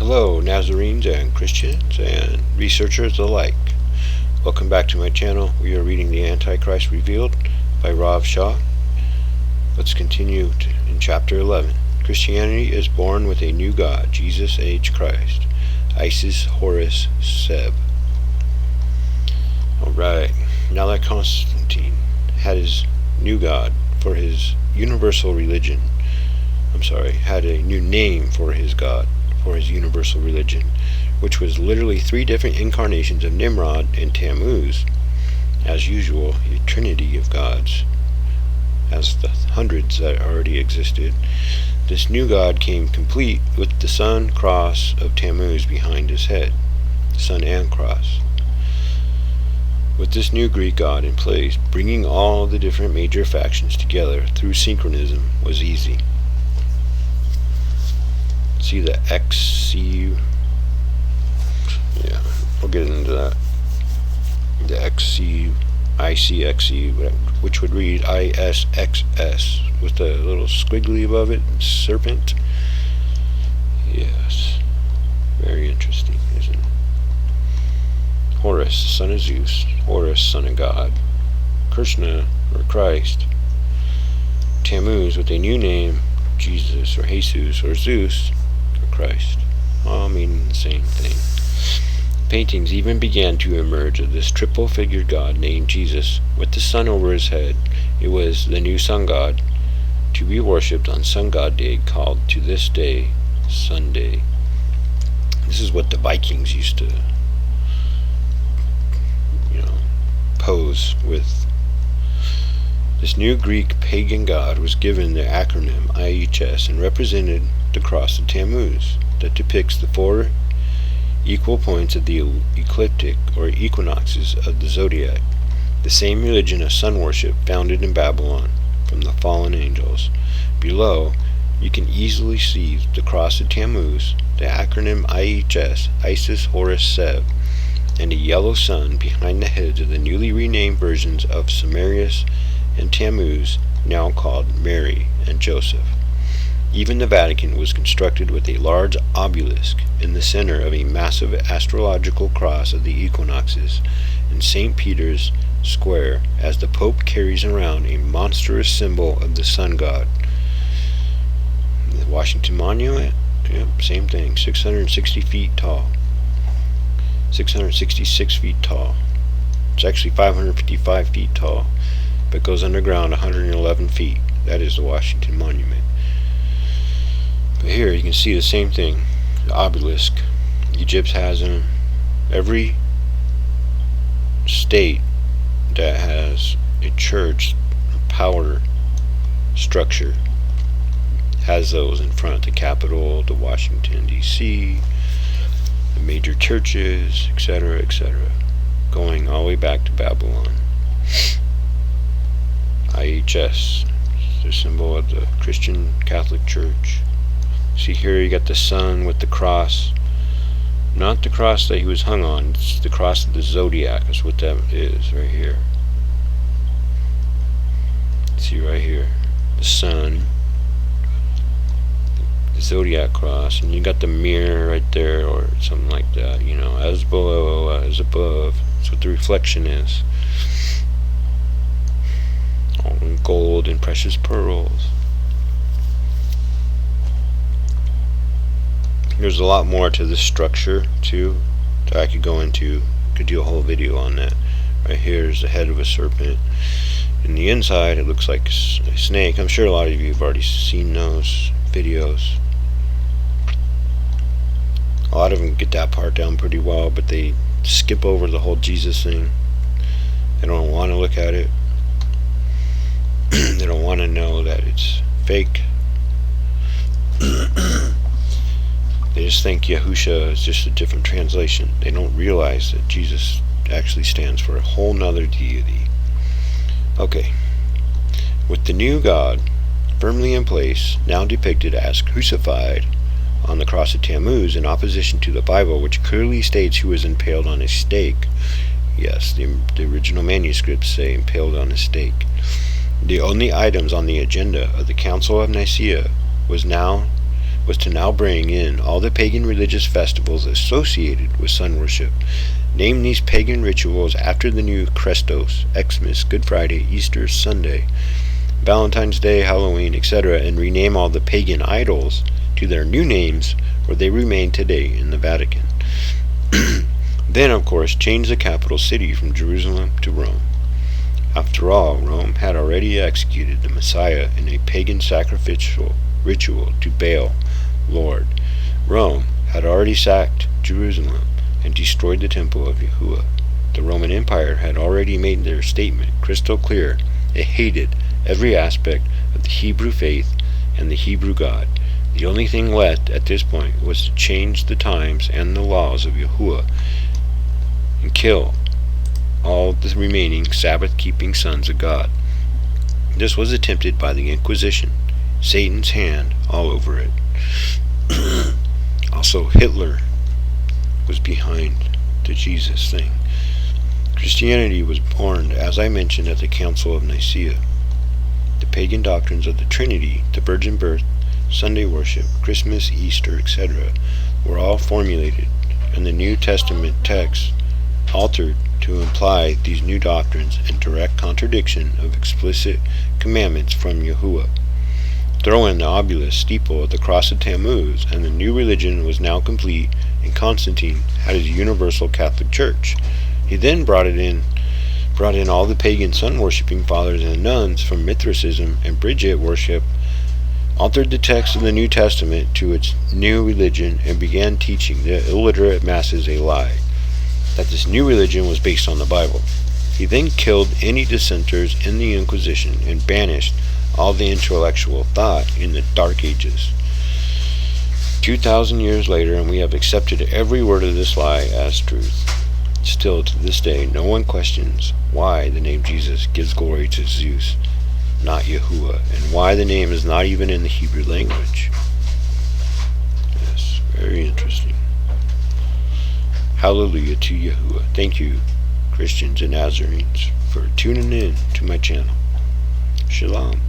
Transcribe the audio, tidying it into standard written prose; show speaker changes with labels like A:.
A: Hello, Nazarenes and Christians and researchers alike. Welcome back to my channel. We are reading the Antichrist Revealed by SHAUL. Let's continue in chapter 11. Christianity is born with a new God, Jesus H. Christ. I.H.S. Horus Seb. Alright, now that Constantine had his new God for his universal religion, had a new name for his God, for his universal religion, which was literally three different incarnations of Nimrod and Tammuz. As usual, a trinity of gods, as the hundreds that already existed. This new God came complete with the sun cross of Tammuz behind his head, the sun and cross. With this new Greek god in place, bringing all the different major factions together through synchronism was easy. See the XCU? Yeah, we'll get into that. The XCU, ICXU, which would read ISXS with the little squiggly above it, serpent. Yes, very interesting, isn't it? Horus, son of Zeus. Horus, son of God. Krishna, or Christ. Tammuz, with a new name, Jesus, or Jesus, or Zeus, or Christ. All meaning the same thing. Paintings even began to emerge of this triple-figured God named Jesus, with the sun over his head. It was the new sun god, to be worshipped on Sun God Day, called to this day Sunday. This is what the Vikings used to pose with. This new Greek pagan god was given the acronym I.H.S. and represented the cross of Tammuz that depicts the four equal points of the ecliptic or equinoxes of the zodiac, the same religion of sun worship founded in Babylon from the fallen angels. Below, you can easily see the cross of Tammuz, the acronym I.H.S., Isis Horus Seb, and a yellow sun behind the heads of the newly renamed versions of Sumerius and Tammuz, now called Mary and Joseph. Even the Vatican was constructed with a large obelisk in the center of a massive astrological cross of the equinoxes in St. Peter's Square, as the Pope carries around a monstrous symbol of the sun god. The Washington Monument, yep, same thing, 660 feet tall. 666 feet tall. It's actually 555 feet tall, but goes underground 111 feet. That is the Washington Monument. But here you can see the same thing, the obelisk. Egypt has them. Every state that has a church, a power structure, has those in front. The Capitol, the Washington, D.C., the major churches, etc., etc., going all the way back to Babylon. I.H.S., the symbol of the Christian Catholic Church. See here you got the sun with the cross. Not the cross that he was hung on, it's the cross of the zodiac, is what that is right here. See right here, the sun, the zodiac cross, and you got the mirror right there, or something like that, as below, as above. That's what the reflection is. All in gold and precious pearls. There's a lot more to this structure too that I could go into. Could do a whole video on that. Right here is the head of a serpent. In the inside it looks like a snake. I'm sure a lot of you have already seen those videos. A lot of them get that part down pretty well, but they skip over the whole Jesus thing. They don't want to look at it. They don't want to know that it's fake. They just think Yahusha is just a different translation. They don't realize that Jesus actually stands for a whole nother deity. Okay. With the new God firmly in place, now depicted as crucified on the cross of Tammuz, in opposition to the Bible, which clearly states he was impaled on a stake. Yes, the original manuscripts say impaled on a stake. The only items on the agenda of the Council of Nicaea was now was to now bring in all the pagan religious festivals associated with sun worship, name these pagan rituals after the new Christos, Xmas, Good Friday, Easter Sunday, Valentine's Day, Halloween, etc., and rename all the pagan idols to their new names where they remain today in the Vatican. Then, of course, change the capital city from Jerusalem to Rome. After all, Rome had already executed the Messiah in a pagan sacrificial ritual to Baal, Lord. Rome had already sacked Jerusalem and destroyed the temple of Yahuwah. The Roman Empire had already made their statement crystal clear. It hated every aspect of the Hebrew faith and the Hebrew God. The only thing left at this point was to change the times and the laws of Yahuwah and kill all the remaining Sabbath-keeping sons of God. This was attempted by the Inquisition, Satan's hand all over it. Also, Hitler was behind the Jesus thing. Christianity was born, as I mentioned, at the Council of Nicaea. The pagan doctrines of the Trinity, the virgin birth, Sunday worship, Christmas, Easter, etc., were all formulated, and the New Testament text altered to imply these new doctrines in direct contradiction of explicit commandments from Yahuwah. Throw in the obelisk steeple of the cross of Tammuz, and the new religion was now complete, and Constantine had his universal Catholic Church. He then brought in all the pagan sun-worshipping fathers and nuns from Mithricism and Bridget worship, altered the text of the New Testament to its new religion, and began teaching the illiterate masses a lie, that this new religion was based on the Bible. He then killed any dissenters in the Inquisition and banished all the intellectual thought in the Dark Ages. 2,000 years later, and we have accepted every word of this lie as truth. Still, to this day, no one questions why the name Jesus gives glory to Zeus, not Yahuwah, and why the name is not even in the Hebrew language. Yes, very interesting. Hallelujah to Yahuwah. Thank you, Christians and Nazarenes, for tuning in to my channel. Shalom.